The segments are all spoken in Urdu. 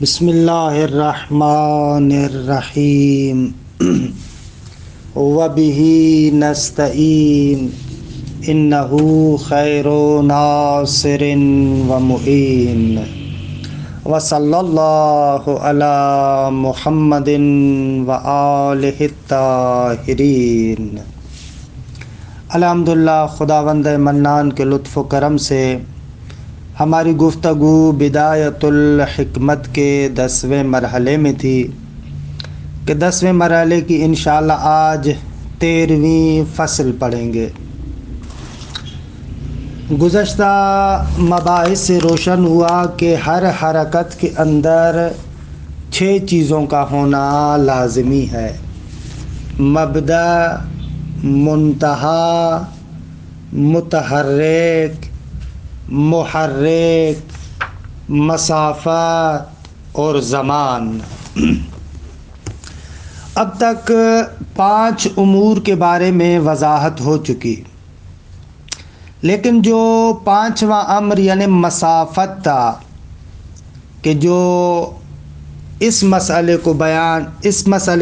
بسم اللہ الرحمن الرحیم وبہ نستعین انہ خیر ناصر ومعین وصلی اللہ علی محمد وآلہ الطاہرین۔ الحمدللہ، خداوند منان کے لطف و کرم سے ہماری گفتگو بدایت الحکمت کے 10ویں مرحلے میں تھی کہ 10ویں مرحلے کی انشاءاللہ آج 13ویں فصل پڑھیں گے۔ گزشتہ مباحث سے روشن ہوا کہ ہر حرکت کے اندر 6 چیزوں کا ہونا لازمی ہے: مبدأ، منتہا، متحرک، محرک، مسافت اور زمان۔ اب تک 5 امور کے بارے میں وضاحت ہو چکی، لیکن جو 5واں امر یعنی مسافت تھا کہ جو اس مسئلے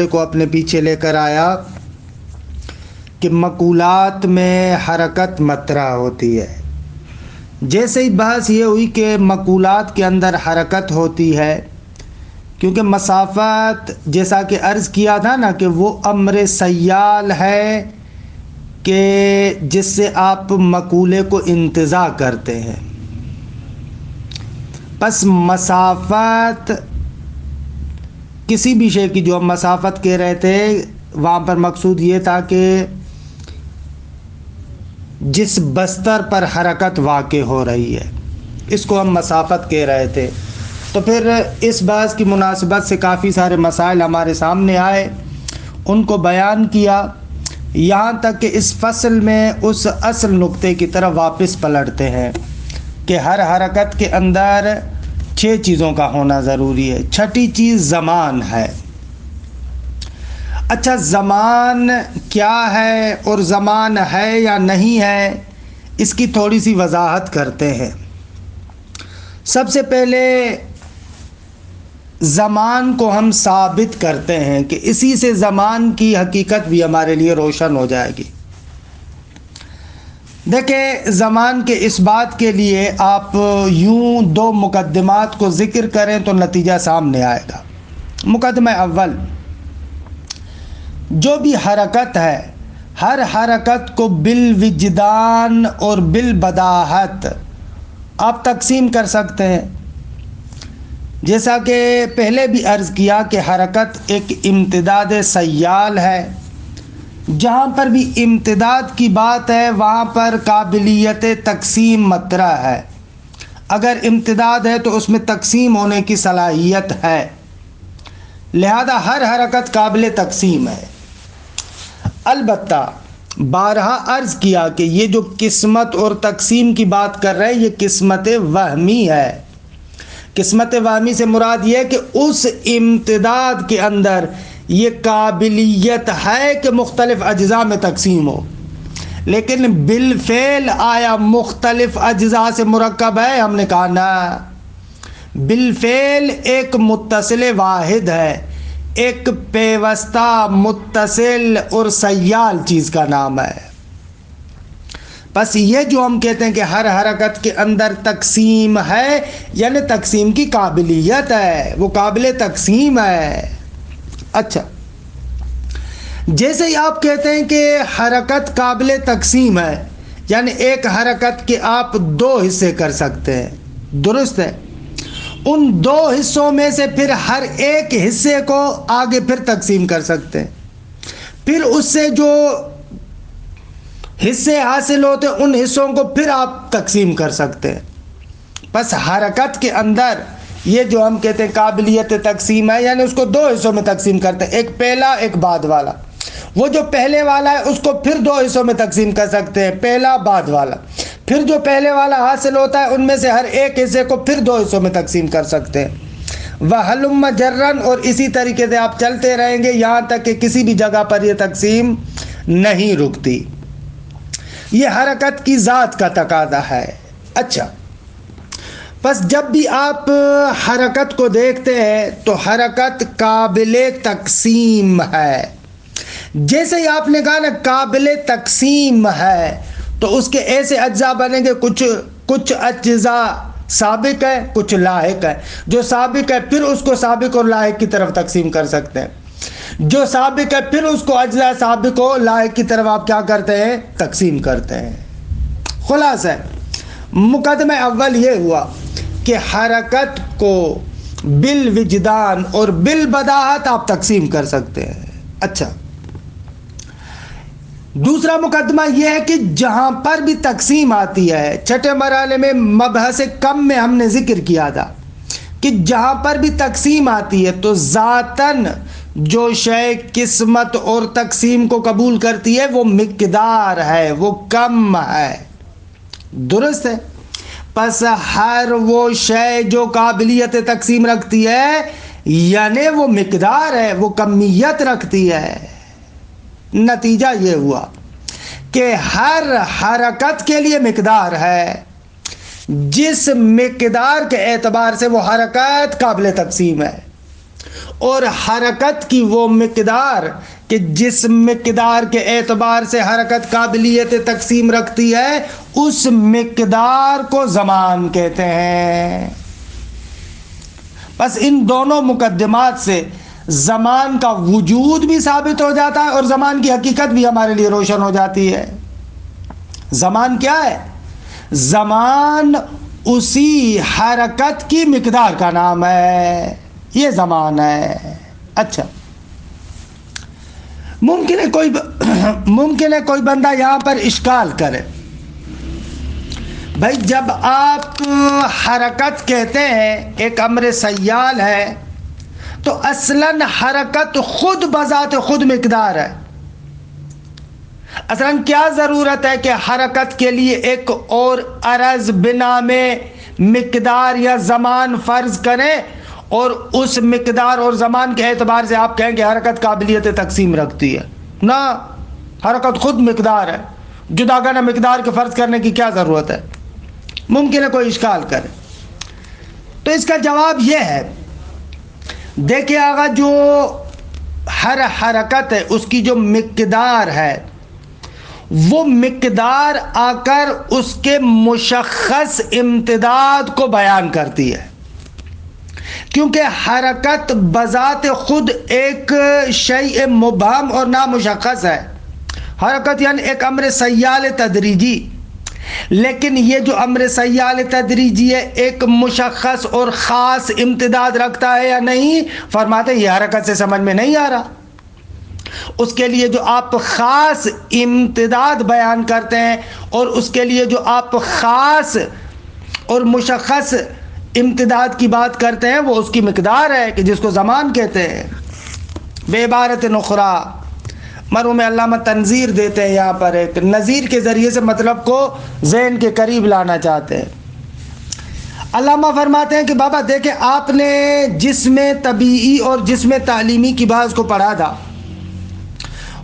کو اپنے پیچھے لے کر آیا کہ مقولات میں حرکت مطرح ہوتی ہے۔ جیسے ہی بحث یہ ہوئی کہ مقولات کے اندر حرکت ہوتی ہے، کیونکہ مسافت جیسا کہ عرض کیا تھا نا کہ وہ امر سیال ہے کہ جس سے آپ مقولے کو انتزاع کرتے ہیں۔ پس مسافت کسی بھی شے کی جو ہم مسافت کہہ رہے تھے، وہاں پر مقصود یہ تھا کہ جس بستر پر حرکت واقع ہو رہی ہے، اس کو ہم مسافت کہہ رہے تھے۔ تو پھر اس بحث کی مناسبت سے کافی سارے مسائل ہمارے سامنے آئے، ان کو بیان کیا، یہاں تک کہ اس فصل میں اس اصل نقطے کی طرف واپس پلٹتے ہیں کہ ہر حرکت کے اندر 6 چیزوں کا ہونا ضروری ہے۔ 6ٹھی چیز زمان ہے۔ اچھا، زمان کیا ہے اور زمان ہے یا نہیں ہے، اس کی تھوڑی سی وضاحت کرتے ہیں۔ سب سے پہلے زمان کو ہم ثابت کرتے ہیں کہ اسی سے زمان کی حقیقت بھی ہمارے لیے روشن ہو جائے گی۔ دیکھیں، زمان کے اس بات کے لیے آپ یوں 2 مقدمات کو ذکر کریں تو نتیجہ سامنے آئے گا۔ مقدمہ اول، جو بھی حرکت ہے، ہر حرکت کو بالوجدان اور بالبداہت آپ تقسیم کر سکتے ہیں۔ جیسا کہ پہلے بھی عرض کیا کہ حرکت ایک امتداد سیال ہے۔ جہاں پر بھی امتداد کی بات ہے وہاں پر قابلیت تقسیم مطرح ہے۔ اگر امتداد ہے تو اس میں تقسیم ہونے کی صلاحیت ہے، لہذا ہر حرکت قابل تقسیم ہے۔ البتہ بارہا عرض کیا کہ یہ جو قسمت اور تقسیم کی بات کر رہے ہیں، یہ قسمت وہمی ہے۔ قسمت وہمی سے مراد یہ ہے کہ اس امتداد کے اندر یہ قابلیت ہے کہ مختلف اجزاء میں تقسیم ہو، لیکن بالفعل آیا مختلف اجزاء سے مرکب ہے؟ ہم نے کہا نا، بالفعل ایک متصل واحد ہے، ایک پیوستہ متصل اور سیال چیز کا نام ہے۔ بس یہ جو ہم کہتے ہیں کہ ہر حرکت کے اندر تقسیم ہے، یعنی تقسیم کی قابلیت ہے، وہ قابل تقسیم ہے۔ اچھا، جیسے ہی آپ کہتے ہیں کہ حرکت قابل تقسیم ہے، یعنی ایک حرکت کے آپ 2 حصے کر سکتے ہیں، درست ہے؟ ان 2 حصوں میں سے پھر ہر ایک حصے کو آگے پھر تقسیم کر سکتے ہیں، پھر اس سے جو حصے حاصل ہوتے ہیں ان حصوں کو پھر آپ تقسیم کر سکتے ہیں۔ بس حرکت کے اندر یہ جو ہم کہتے ہیں قابلیت تقسیم ہے، یعنی اس کو 2 حصوں میں تقسیم کرتے ہیں، ایک پہلا ایک بعد والا۔ وہ جو پہلے والا ہے اس کو پھر 2 حصوں میں تقسیم کر سکتے ہیں، پہلا بعد والا۔ پھر جو پہلے والا حاصل ہوتا ہے ان میں سے ہر ایک حصے کو پھر 2 حصوں میں تقسیم کر سکتے ہیں۔ وَهَلُمَّ جَرًّا، اور اسی طریقے سے آپ چلتے رہیں گے یہاں تک کہ کسی بھی جگہ پر یہ تقسیم نہیں رکتی۔ یہ حرکت کی ذات کا تقاضا ہے۔ اچھا، بس جب بھی آپ حرکت کو دیکھتے ہیں تو حرکت قابل تقسیم ہے. جیسے ہی آپ نے کہا نا قابل تقسیم ہے تو اس کے ایسے اجزاء بنیں گے، کچھ اجزاء سابق ہے، کچھ لاحق ہے. جو سابق ہے پھر اس کو سابق اور لاحق کی طرف تقسیم کر سکتے ہیں. جو سابق ہے پھر اس کو اجزاء سابق و لاحق کی طرف آپ کیا کرتے ہیں؟ تقسیم کرتے ہیں. خلاصہ مقدمہ اول یہ ہوا کہ حرکت کو بالوجدان اور بالبداہت آپ تقسیم کر سکتے ہیں. اچھا، دوسرا مقدمہ یہ ہے کہ جہاں پر بھی تقسیم آتی ہے، چھٹے مرحلے میں مبحث کم میں ہم نے ذکر کیا تھا کہ جہاں پر بھی تقسیم آتی ہے تو ذاتاً جو شے قسمت اور تقسیم کو قبول کرتی ہے وہ مقدار ہے، وہ کم ہے. درست ہے؟ پس ہر وہ شے جو قابلیت تقسیم رکھتی ہے یعنی وہ مقدار ہے، وہ کمیت رکھتی ہے. نتیجہ یہ ہوا کہ ہر حرکت کے لیے مقدار ہے، جس مقدار کے اعتبار سے وہ حرکت قابل تقسیم ہے، اور حرکت کی وہ مقدار کہ جس مقدار کے اعتبار سے حرکت قابلیت تقسیم رکھتی ہے اس مقدار کو زمان کہتے ہیں. بس ان دونوں مقدمات سے زمان کا وجود بھی ثابت ہو جاتا ہے اور زمان کی حقیقت بھی ہمارے لیے روشن ہو جاتی ہے. زمان کیا ہے؟ زمان اسی حرکت کی مقدار کا نام ہے، یہ زمان ہے. اچھا، ممکن ہے کوئی بندہ یہاں پر اشکال کرے، بھائی جب آپ حرکت کہتے ہیں ایک امر سیال ہے تو اصلاً حرکت خود بذات خود مقدار ہے. اصلاً کیا ضرورت ہے کہ حرکت کے لیے ایک اور عرض بنا میں مقدار یا زمان فرض کریں اور اس مقدار اور زمان کے اعتبار سے آپ کہیں کہ حرکت قابلیت تقسیم رکھتی ہے؟ نہ، حرکت خود مقدار ہے. جداگانہ مقدار کے فرض کرنے کی کیا ضرورت ہے؟ ممکن ہے کوئی اشکال کرے. تو اس کا جواب یہ ہے، دیکھیں آقا، جو ہر حرکت ہے اس کی جو مقدار ہے وہ مقدار آ کر اس کے مشخص امتداد کو بیان کرتی ہے، کیونکہ حرکت بذات خود ایک شیء مبہم اور نامشخص ہے. حرکت یعنی ایک امر سیال تدریجی، لیکن یہ جو امر سیال تدریجی ہے ایک مشخص اور خاص امتداد رکھتا ہے یا نہیں؟ فرماتے یہ حرکت سے سمجھ میں نہیں آ رہا. اس کے لیے جو آپ خاص امتداد بیان کرتے ہیں اور اس کے لیے جو آپ خاص اور مشخص امتداد کی بات کرتے ہیں وہ اس کی مقدار ہے کہ جس کو زمان کہتے ہیں. بے عبارت نخرا، مرحوم علامہ تنظیر دیتے ہیں یہاں پر ایک نظیر کے ذریعے سے مطلب کو ذہن کے قریب لانا چاہتے ہیں. علامہ فرماتے ہیں کہ بابا دیکھیں، آپ نے جسم طبیعی اور جسم تعلیمی کی بحث کو پڑھا تھا.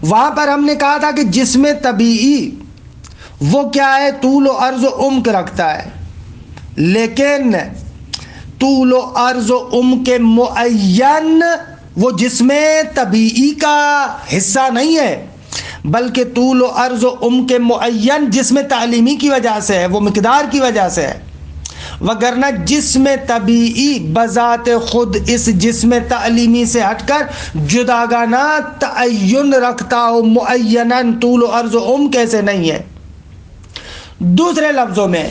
وہاں پر ہم نے کہا تھا کہ جسم طبیعی وہ کیا ہے؟ طول و عرض و عمق رکھتا ہے، لیکن طول و عرض و عمق معین وہ جسم طبیعی کا حصہ نہیں ہے، بلکہ طول و عرض و عمق معین جسم تعلیمی کی وجہ سے ہے، وہ مقدار کی وجہ سے ہے. وگرنہ جسم طبیعی بذات خود اس جسم تعلیمی سے ہٹ کر جداگانہ تعین رکھتا ہو، معیناً طول و عرض و عمق کیسے نہیں ہے. دوسرے لفظوں میں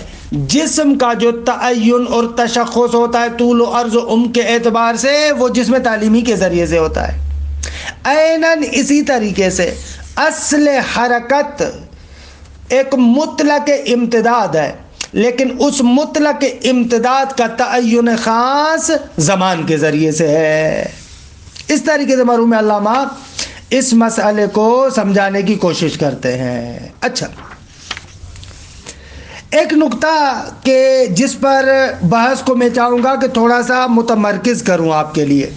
جسم کا جو تعین اور تشخص ہوتا ہے طول و عرض و عمق کے اعتبار سے وہ جسم تعلیمی کے ذریعے سے ہوتا ہے. عیناً اسی طریقے سے اصل حرکت ایک مطلق امتداد ہے، لیکن اس مطلق امتداد کا تعین خاص زمان کے ذریعے سے ہے. اس طریقے سے مرحوم علامہ اس مسئلے کو سمجھانے کی کوشش کرتے ہیں. اچھا، ایک نقطہ کہ جس پر بحث کو میں چاہوں گا کہ تھوڑا سا متمرکز کروں آپ کے لیے.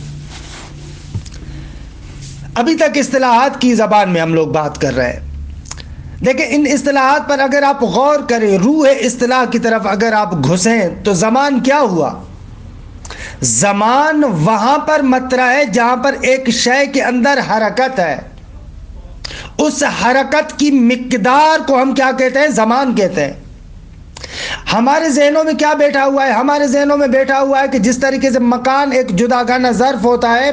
ابھی تک اصطلاحات کی زبان میں ہم لوگ بات کر رہے ہیں، دیکھیں ان اصطلاحات پر اگر آپ غور کریں، روح اصطلاح کی طرف اگر آپ گھسیں تو زمان کیا ہوا؟ زمان وہاں پر مطرح ہے جہاں پر ایک شے کے اندر حرکت ہے، اس حرکت کی مقدار کو ہم کیا کہتے ہیں؟ زمان کہتے ہیں۔ ہمارے ذہنوں میں کیا بیٹھا ہوا ہے؟ ہمارے ذہنوں میں بیٹھا ہوا ہے کہ جس طریقے سے مکان ایک جداگانہ ظرف ہوتا ہے،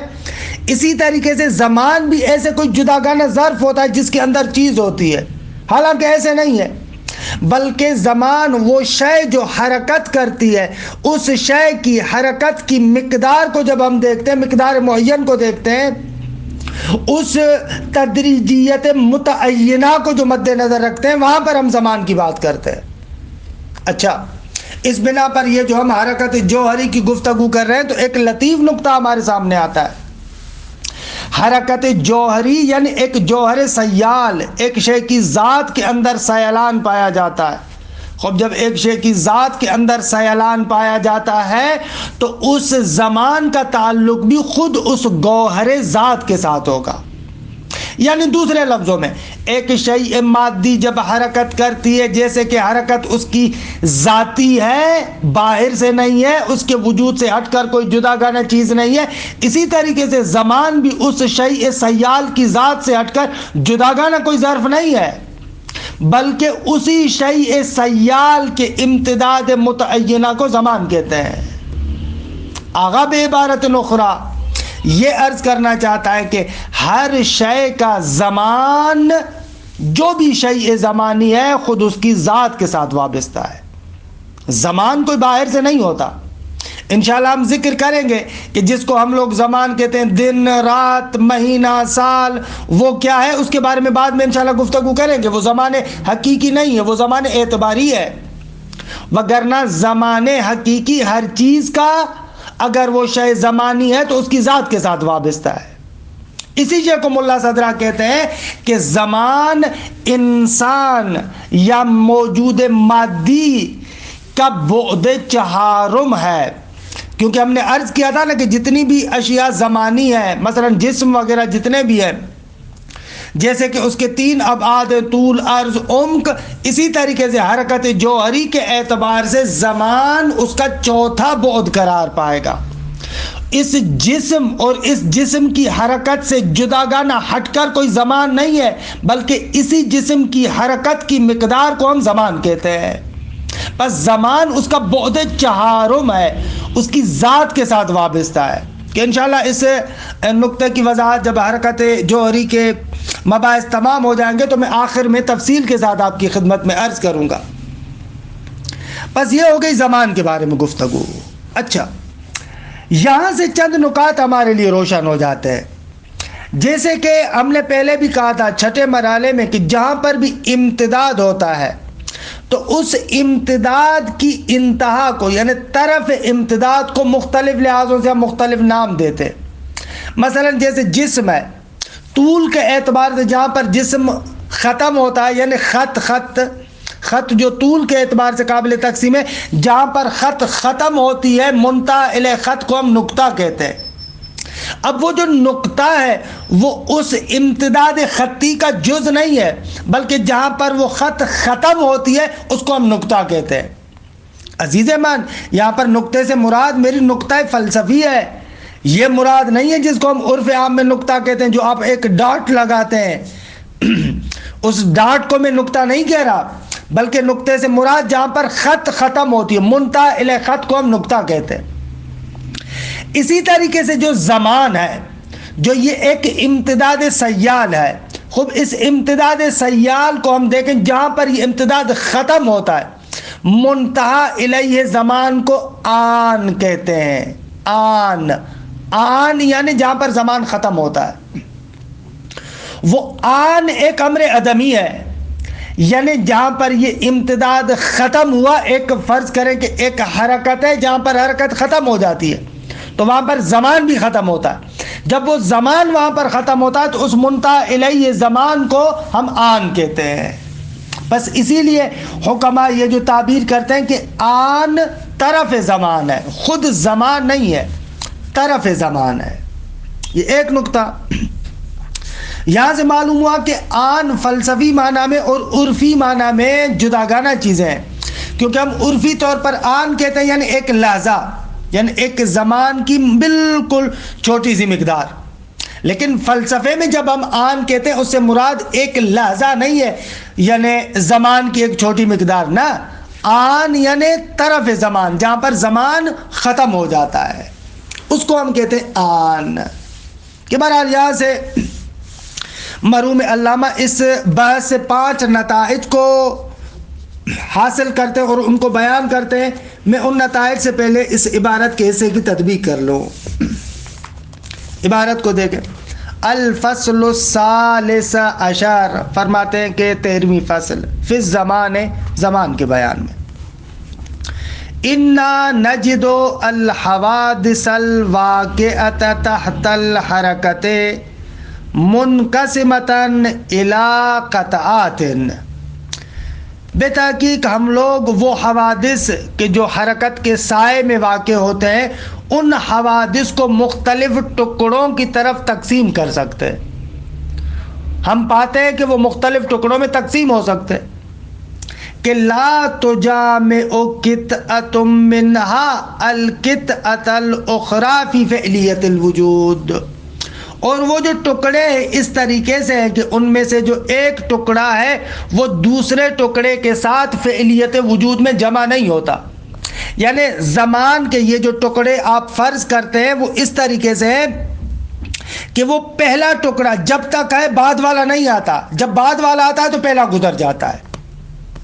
اسی طریقے سے زمان بھی ایسے کوئی جداگانہ ظرف ہوتا ہے جس کے اندر چیز ہوتی ہے، حالانکہ ایسے نہیں ہے، بلکہ زمان وہ شے جو حرکت کرتی ہے، اس شے کی حرکت کی مقدار کو جب ہم دیکھتے ہیں، مقدار معین کو دیکھتے ہیں، اس تدریجیت متعینہ کو جو مد نظر رکھتے ہیں، وہاں پر ہم زمان کی بات کرتے ہیں۔ اچھا، اس بنا پر یہ جو ہم حرکت جوہری کی گفتگو کر رہے ہیں تو ایک لطیف نقطہ ہمارے سامنے آتا ہے۔ حرکت جوہری یعنی ایک جوہر سیال، ایک شے کی ذات کے اندر سیلان پایا جاتا ہے۔ خب جب ایک شے کی ذات کے اندر سیلان پایا جاتا ہے تو اس زمان کا تعلق بھی خود اس گوہر ذات کے ساتھ ہوگا۔ یعنی دوسرے لفظوں میں ایک شیء مادی جب حرکت کرتی ہے، جیسے کہ حرکت اس کی ذاتی ہے، باہر سے نہیں ہے، اس کے وجود سے ہٹ کر کوئی جداگانہ چیز نہیں ہے، اسی طریقے سے زمان بھی اس شیء سیال کی ذات سے ہٹ کر جداگانہ کوئی ظرف نہیں ہے، بلکہ اسی شیء سیال کے امتداد متعینہ کو زمان کہتے ہیں۔ آغا بعبارت اخری یہ عرض کرنا چاہتا ہے کہ ہر شے کا زمان، جو بھی شیء زمانی ہے، خود اس کی ذات کے ساتھ وابستہ ہے۔ زمان کوئی باہر سے نہیں ہوتا۔ انشاءاللہ ہم ذکر کریں گے کہ جس کو ہم لوگ زمان کہتے ہیں، دن، رات، مہینہ، سال، وہ کیا ہے اس کے بارے میں بعد میں انشاءاللہ گفتگو کریں گے۔ وہ زمان حقیقی نہیں ہے، وہ زمان اعتباری ہے، وگرنہ زمان حقیقی ہر چیز کا اگر وہ شے زمانی ہے تو اس کی ذات کے ساتھ وابستہ ہے۔ اسی شے کو ملا صدرہ کہتے ہیں کہ زمان انسان یا موجود مادی کا بعد چہارم ہے، کیونکہ ہم نے عرض کیا تھا نا کہ جتنی بھی اشیاء زمانی ہیں، مثلا جسم وغیرہ جتنے بھی ہیں، جیسے کہ اس کے 3 ابعاد، طول، عرض، عمق، اسی طریقے سے حرکت جوہری کے اعتبار سے زمان اس کا چوتھا بعد قرار پائے گا۔ اس جسم اور اس جسم کی حرکت سے جداگانہ ہٹ کر کوئی زمان نہیں ہے، بلکہ اسی جسم کی حرکت کی مقدار کو ہم زمان کہتے ہیں۔ بس زمان اس کا بعد چہارم ہے، اس کی ذات کے ساتھ وابستہ ہے، کہ انشاءاللہ اس نقطے کی وضاحت جب حرکت جوہری کے مباحث تمام ہو جائیں گے تو میں آخر میں تفصیل کے ساتھ آپ کی خدمت میں عرض کروں گا۔ بس یہ ہو گئی زمان کے بارے میں گفتگو۔ اچھا، یہاں سے چند نکات ہمارے لیے روشن ہو جاتے ہیں۔ جیسے کہ ہم نے پہلے بھی کہا تھا چھٹے مرحلے میں کہ جہاں پر بھی امتداد ہوتا ہے تو اس امتداد کی انتہا کو، یعنی طرف امتداد کو، مختلف لحاظوں سے ہم مختلف نام دیتے۔ مثلا جیسے جسم ہے، طول کے اعتبار سے جہاں پر جسم ختم ہوتا ہے، یعنی خط جو طول کے اعتبار سے قابل تقسیم ہے، جہاں پر خط ختم ہوتی ہے، منتہی الی خط کو ہم نقطہ کہتے ہیں۔ اب وہ جو نقطہ ہے وہ اس امتداد خطی کا جز نہیں ہے، بلکہ جہاں پر وہ خط ختم ہوتی ہے اس کو ہم نقطہ کہتے ہیں۔ عزیز من، یہاں پر نقطے سے مراد میری نقطہ فلسفی ہے، یہ مراد نہیں ہے جس کو ہم عرف عام میں نقطہ کہتے ہیں، جو آپ ایک ڈاٹ لگاتے ہیں، اس ڈاٹ کو میں نقطہ نہیں کہہ رہا، بلکہ نقطے سے مراد جہاں پر خط ختم ہوتی ہے، منتہی الی خط کو ہم نقطہ کہتے ہیں۔ اسی طریقے سے جو زمان ہے، جو یہ ایک امتداد سیال ہے، خوب اس امتداد سیال کو ہم دیکھیں جہاں پر یہ امتداد ختم ہوتا ہے، منتہی الیہ زمان کو آن کہتے ہیں۔ آن یعنی جہاں پر زمان ختم ہوتا ہے، وہ آن ایک امر عدمی ہے، یعنی جہاں پر یہ امتداد ختم ہوا، ایک فرض کریں کہ ایک حرکت ہے جہاں پر حرکت ختم ہو جاتی ہے تو وہاں پر زمان بھی ختم ہوتا ہے۔ جب وہ زمان وہاں پر ختم ہوتا ہے تو اس منتہی الیہ زمان کو ہم آن کہتے ہیں۔ بس اسی لیے حکماء یہ جو تعبیر کرتے ہیں کہ آن طرف زمان ہے، خود زمان نہیں ہے، طرف زمان ہے۔ یہ ایک نقطہ۔ یہاں سے معلوم ہوا کہ آن فلسفی معنی میں اور عرفی معنی میں جداگانہ چیزیں ہیں، کیونکہ ہم عرفی طور پر آن کہتے ہیں یعنی ایک لحظہ، یعنی ایک زمان کی بالکل چھوٹی سی مقدار، لیکن فلسفے میں جب ہم آن کہتے ہیں اس سے مراد ایک لحظہ نہیں ہے یعنی زمان کی ایک چھوٹی مقدار، نہ، آن یعنی طرف زمان جہاں پر زمان ختم ہو جاتا ہے، اس کو ہم کہتے ہیں آن۔ کہ بہرحال یہاں سے مرحوم علامہ اس بحث سے 5 نتائج کو حاصل کرتے ہیں اور ان کو بیان کرتے ہیں۔ میں ان نتائج سے پہلے اس عبارت کے حصے کی تطبیق کر لوں۔ عبارت کو دیکھیں، الفصل الثالث عشر، فرماتے ہیں کہ 13ویں فصل، فی الزمان، زمان کے بیان میں، انا نجد الحوادث الواقعۃ تحت الحرکۃ منقسمۃ الی قطعات، بے تحقیق ہم لوگ وہ حوادث کہ جو حرکت کے سائے میں واقع ہوتے ہیں، ان حوادث کو مختلف ٹکڑوں کی طرف تقسیم کر سکتے ہیں۔ ہم پاتے ہیں کہ وہ مختلف ٹکڑوں میں تقسیم ہو سکتے ہیں، کہ لا تجامع قطعۃ منها القطعۃ الاخری فی فعلیت الوجود، اور وہ جو ٹکڑے ہیں اس طریقے سے ہیں کہ ان میں سے جو ایک ٹکڑا ہے وہ دوسرے ٹکڑے کے ساتھ فعلیت وجود میں جمع نہیں ہوتا، یعنی زمان کے یہ جو ٹکڑے آپ فرض کرتے ہیں وہ اس طریقے سے ہیں کہ وہ پہلا ٹکڑا جب تک ہے بعد والا نہیں آتا، جب بعد والا آتا ہے تو پہلا گزر جاتا ہے۔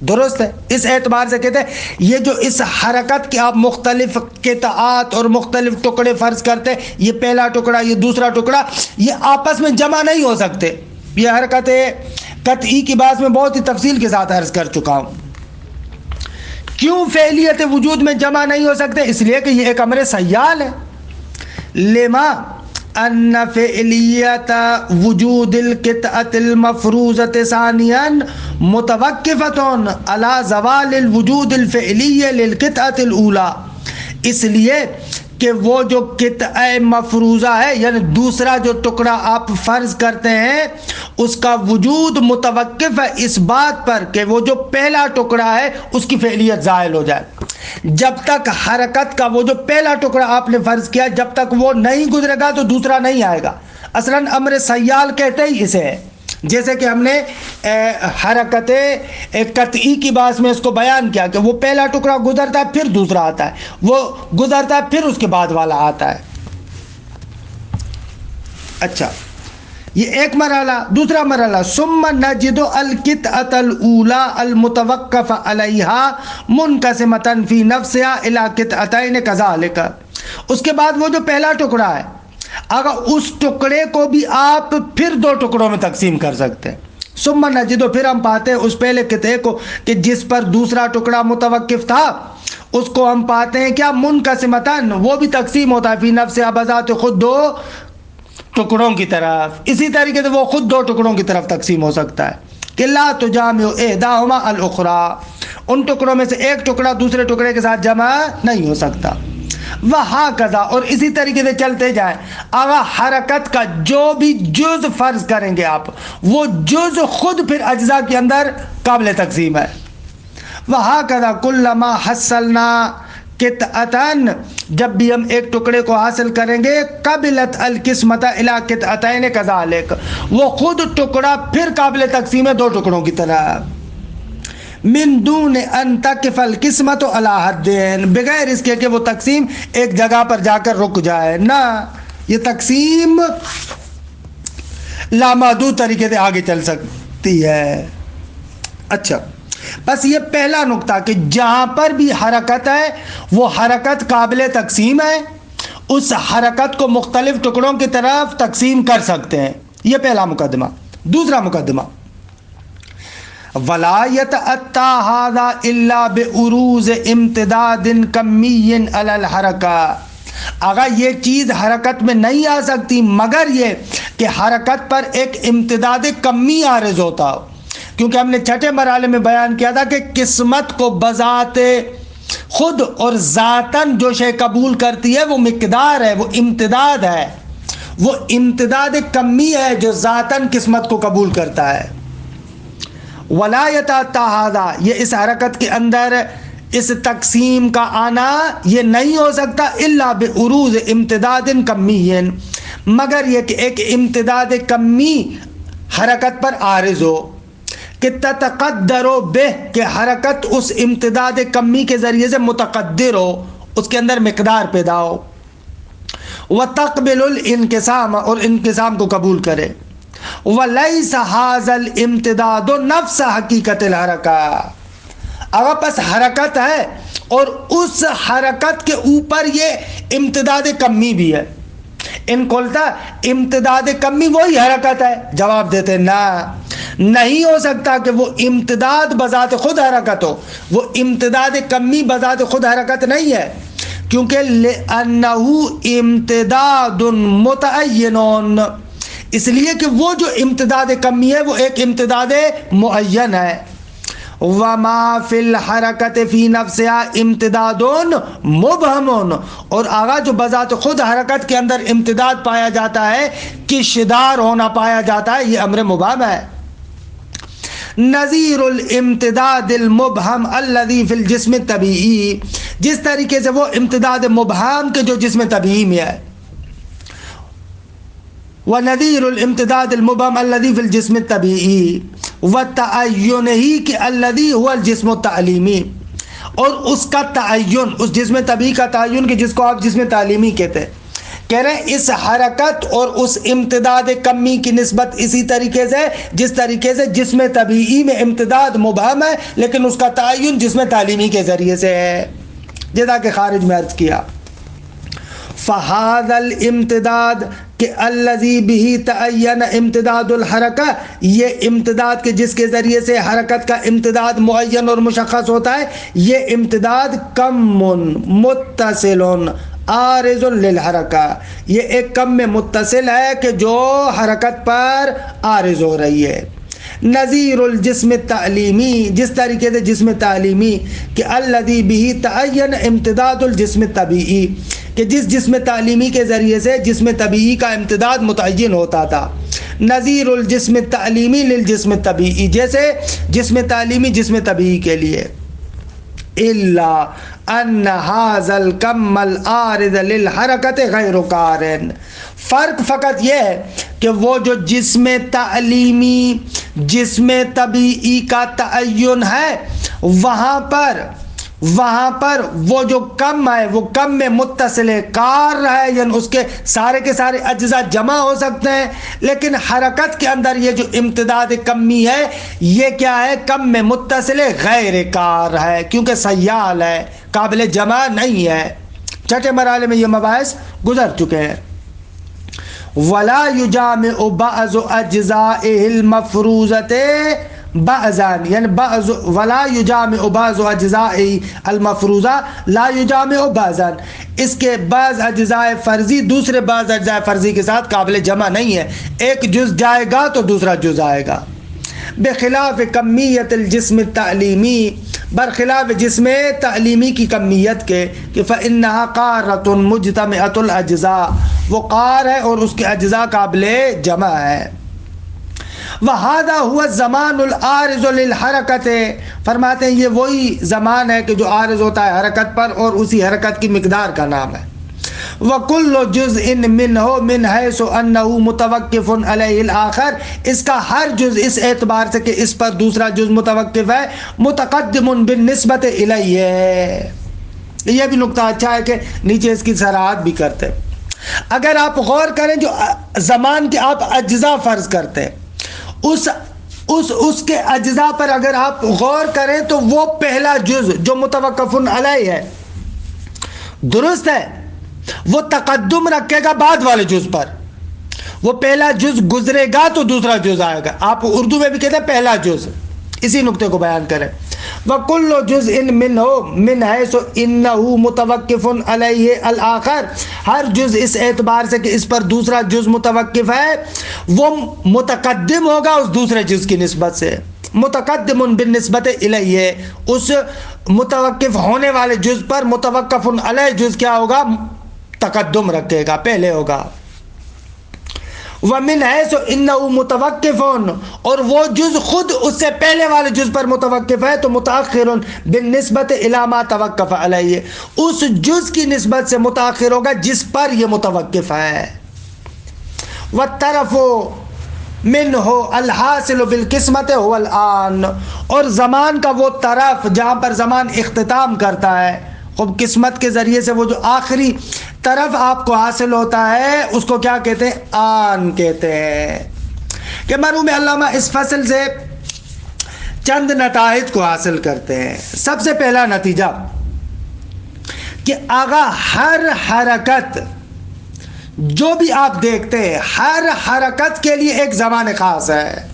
درست ہے؟ اس اعتبار سے کہتے ہیں یہ جو اس حرکت کے آپ مختلف قطعات اور مختلف ٹکڑے فرض کرتے ہیں، یہ پہلا ٹکڑا یہ دوسرا ٹکڑا، یہ آپس میں جمع نہیں ہو سکتے۔ یہ حرکت قطعی کی بات میں بہت ہی تفصیل کے ساتھ عرض کر چکا ہوں۔ کیوں فعلیت وجود میں جمع نہیں ہو سکتے؟ اس لیے کہ یہ ایک امر سیال ہے، لما ان فعلیت وجود القطعۃ المفروضۃ ثانیاً متوقفۃ علی زوال الوجود الفعلی للقطعۃ الاولی، اس لیے کہ وہ جو قطعہ مفروضہ ہے یعنی دوسرا جو ٹکڑا آپ فرض کرتے ہیں اس کا وجود متوقف ہے اس بات پر کہ وہ جو پہلا ٹکڑا ہے اس کی فعلیت زائل ہو جائے۔ جب تک حرکت کا وہ جو پہلا ٹکڑا آپ نے فرض کیا جب تک وہ نہیں گزرے گا تو دوسرا نہیں آئے گا۔ اصلاً امر سیال کہتے ہی اسے ہے، جیسے کہ ہم نے حرکت قطعی کی بات میں اس کو بیان کیا کہ وہ پہلا ٹکڑا گزرتا ہے پھر دوسرا آتا ہے، وہ گزرتا ہے پھر اس کے بعد والا آتا ہے۔ اچھا، یہ ایک مرحلہ۔ دوسرا مرحلہ، ثم نجد القطعۃ الاولی المتوقف علیہا منقسمۃ فی نفسہا الی قطعتین کذالک، اس کے بعد وہ جو پہلا ٹکڑا ہے اگر اس ٹکڑے کو بھی آپ پھر 2 ٹکڑوں میں تقسیم کر سکتے ہیں۔ ثم نجد، پھر ہم پاتے ہیں اس پہلے قطعے کو کہ جس پر دوسرا ٹکڑا متوقف تھا اس کو ہم پاتے ہیں کیا، منقسمتاً، وہ بھی تقسیم ہوتا ہے فی نفسہا بذات خود 2 ٹکڑوں کی طرف۔ اسی طریقے سے وہ خود 2 ٹکڑوں کی طرف تقسیم ہو سکتا ہے کہ لا تجامع احداہما الاخری، ان ٹکڑوں میں سے ایک ٹکڑا دوسرے ٹکڑے کے ساتھ جمع نہیں ہو سکتا۔ وہکذا، اور اسی طریقے سے چلتے جائیں، اگر حرکت کا جو بھی جز فرض کریں گے آپ وہ جز خود پھر اجزاء کے اندر قابل تقسیم ہے۔ وہکذا کلما حصلنا قطعتن، جب بھی ہم ایک ٹکڑے کو حاصل کریں گے، قبلت القسمۃ الی قطعتین کذالک، وہ خود ٹکڑا پھر قابل تقسیم ہے 2 ٹکڑوں کی طرح، من دون ان تقف القسمۃ علی حدین، بغیر اس کے کہ وہ تقسیم ایک جگہ پر جا کر رک جائے، نہ، یہ تقسیم لامحدود طریقے سے آگے چل سکتی ہے۔ اچھا، بس یہ پہلا نقطہ کہ جہاں پر بھی حرکت ہے وہ حرکت قابل تقسیم ہے، اس حرکت کو مختلف ٹکڑوں کی طرف تقسیم کر سکتے ہیں، یہ پہلا مقدمہ۔ دوسرا مقدمہ، ولا يتأتى هذا الا بعروض امتداد کمی علی الحرکہ، اگر یہ چیز حرکت میں نہیں آ سکتی مگر یہ کہ حرکت پر ایک امتداد کمی عارض ہوتا ہو، کیونکہ ہم نے 6 مرحلے میں بیان کیا تھا کہ قسمت کو بذات خود اور ذاتاً جو شے قبول کرتی ہے وہ مقدار ہے، وہ امتداد ہے، وہ امتداد کمی ہے جو ذاتاً قسمت کو قبول کرتا ہے. ولا یتأتی ھذا، یہ اس حرکت کے اندر اس تقسیم کا آنا یہ نہیں ہو سکتا الا بعروض امتداد کمی، مگر یہ کہ ایک امتداد کمی حرکت پر عارض ہو، کہ تتقدر بہ، کہ حرکت اس امتداد کمی کے ذریعے سے متقدر ہو، اس کے اندر مقدار پیدا ہو. وتقبل الانقسام، اور انقسام کو قبول کرے. ولیس ھذا الامتداد نفس حقیقت الحرکہ، اگر پس حرکت ہے اور اس حرکت کے اوپر یہ امتداد کمی بھی ہے. ان قلتا امتداد کمی وہی حرکت ہے، جواب دیتے نا، نہیں ہو سکتا کہ وہ امتداد بذات خود حرکت ہو. وہ امتداد کمی بذات خود حرکت نہیں ہے، کیونکہ لأنہ امتداد متعین، اس لیے کہ وہ جو امتداد کمی ہے وہ ایک امتداد معین ہے. وما فی الحرکت فی نفسها امتداد مبہم، اور آگا جو بذات خود حرکت کے اندر امتداد پایا جاتا ہے، کشدار ہونا پایا جاتا ہے، یہ امر مبہم ہے. نظیر الامتداد المبہم الذی فی الجسم الطبیعی، جس طریقے سے وہ امتداد مبہم کے جو جسم طبیعی میں ہے. وَنَذِيرُ الْإِمْتِدَادِ الْمُبْهَمِ الَّذِي فِي الْجِسْمِ الطَّبِيعِي وَتَعَيُّنِهِ کہ الَّذِي هُوَ الْجِسْمُ التَّعْلِيمِي، اور اس کا تعین، اس جسم طبیعی کا تعین کہ جس کو آپ جسم تعلیمی کہتے ہیں. کہہ رہے ہیں اس حرکت اور اس امتداد کمی کی نسبت اسی طریقے سے جس طریقے سے جسم طبیعی میں امتداد مبہم ہے لیکن اس کا تعین جسم تعلیمی کے ذریعے سے ہے، جیسا کہ خارج میں عرض کیا. فَهَذَا الْإِمْتِدَاد کہ الَّذِي بِهِ تَعَيَّنَ امتداد الحرکہ، یہ امتداد کے جس کے ذریعے سے حرکت کا امتداد معین اور مشخص ہوتا ہے، یہ امتداد کم متصل عارض للحرکہ، یہ ایک کم میں متصل ہے کہ جو حرکت پر عارض ہو رہی ہے. نظیر الجسم التعلیمی، جس طریقے سے جسم تعلیمی کہ الذی بہ تعین امتداد الجسم الطبیعی، کہ جس جسم تعلیمی کے ذریعے سے جسم طبیعی کا امتداد متعین ہوتا تھا. نظیر الجسم التعلیمی للجسم الطبیعی، جیسے جسم تعلیمی جسم طبیعی کے لیے. الا ان ھذا الکم العارض للحرکت غیر قارن، فرق فقط یہ ہے کہ وہ جو جسم تعلیمی جسم طبیعی کا تعین ہے وہاں پر وہ جو کم ہے وہ کم میں متصل کار ہے، یعنی اس کے سارے اجزاء جمع ہو سکتے ہیں، لیکن حرکت کے اندر یہ جو امتداد کمی ہے یہ کیا ہے؟ کم میں متصل غیر کار ہے، کیونکہ سیال ہے، قابل جمع نہیں ہے. چھٹے مرحلے میں یہ مباحث گزر چکے ہیں. ولا یجامع بعض اجزائه المفروضة بعضا، یعنی ولا یجامع بعض اجزائه المفروضہ لا یجامع بعضا، اس کے بعض اجزاء فرضی دوسرے بعض اجزاء فرضی کے ساتھ قابل جمع نہیں ہے، ایک جز جائے گا تو دوسرا جز آئے گا. بخلاف کمیت الجسم التعلیمی، برخلاف جسم تعلیمی کی کمیت کے، کہ فإنها قارۃ مجتمعۃ الاجزاء، وہ قار ہے اور اس کے اجزاء قابل جمع ہے. وَهَذَا هُوَ الزَّمَانُ الْعَارِضُ لِلْحَرَكَةِ، فرماتے ہیں یہ وہی زمان ہے کہ جو عارض ہوتا ہے حرکت پر اور اسی حرکت کی مقدار کا نام ہے. وَكُلُّ جُزْءٍ مِّنْهُ مِنْ حَيْثُ أَنَّهُ مُتَوَقِّفٌ عَلَيْهِ الْآخَرِ، اس کا ہر جز اس اعتبار سے کہ اس پر دوسرا جز متوقف ہے، متقدم بالنسبت الیہ. یہ بھی نقطہ اچھا ہے کہ نیچے اس کی صراحت بھی کرتے. اگر آپ غور کریں جو زمان کے آپ اجزاء فرض کرتے ہیں، اس کے اجزاء پر اگر آپ غور کریں تو وہ پہلا جز جو متوقف علیہ ہے درست ہے، وہ تقدم رکھے گا بعد والے جز پر. وہ پہلا جز گزرے گا تو دوسرا جز آئے گا. آپ اردو میں بھی کہتے ہیں پہلا جز. اسی نقطے کو بیان کریں. وَكُلُّ جُزْءٍ مِّنْهُ مِنْ حَيْثُ إِنَّهُ مُتَوَقِّفٌ عَلَيْهِ الْآخَرِ، ہر جز اس اعتبار سے کہ اس پر دوسرا جز متوقف ہے وہ متقدم ہوگا اس دوسرے جز کی نسبت سے، متقدم بالنسبت الیہ، اس متوقف ہونے والے جز پر متوقف علیہ جز کیا ہوگا؟ تقدم رکھے گا، پہلے ہوگا. وَمِنْ حَيْثُ إِنَّهُ مُتَوَقِّفٌ، اور وہ جز خود اس سے پہلے والے جز پر متوقف ہے تو متأخر بالنسبت إِلَى مَا تَوَقَّفَ عَلَيْهِ، اس جز کی نسبت سے متأخر ہوگا جس پر یہ متوقف ہے۔ وَالطَّرَفُ مِنْهُ الْحَاصِلُ بِالْقِسْمَةِ هُوَ الْآن، اور زمان کا وہ طرف جہاں پر زمان اختتام کرتا ہے، خوب قسمت کے ذریعے سے وہ جو آخری طرف آپ کو حاصل ہوتا ہے اس کو کیا کہتے ہیں؟ آن کہتے ہیں۔ کہ مرحوم علامہ اس فصل سے چند نتائج کو حاصل کرتے ہیں۔ سب سے پہلا نتیجہ کہ آغا ہر حرکت جو بھی آپ دیکھتے ہیں، ہر حرکت کے لیے ایک زمان خاص ہے۔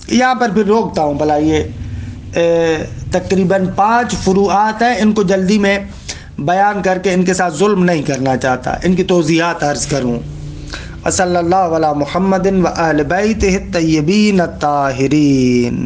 یہاں پر پھر روکتا ہوں، بھلا یہ تقریباً 5 فروعات ہیں، ان کو جلدی میں بیان کر کے ان کے ساتھ ظلم نہیں کرنا چاہتا، ان کی توضیحات عرض کروں۔ صلی اللہ علی محمد و اہل بیتہ الطیبین الطاہرین۔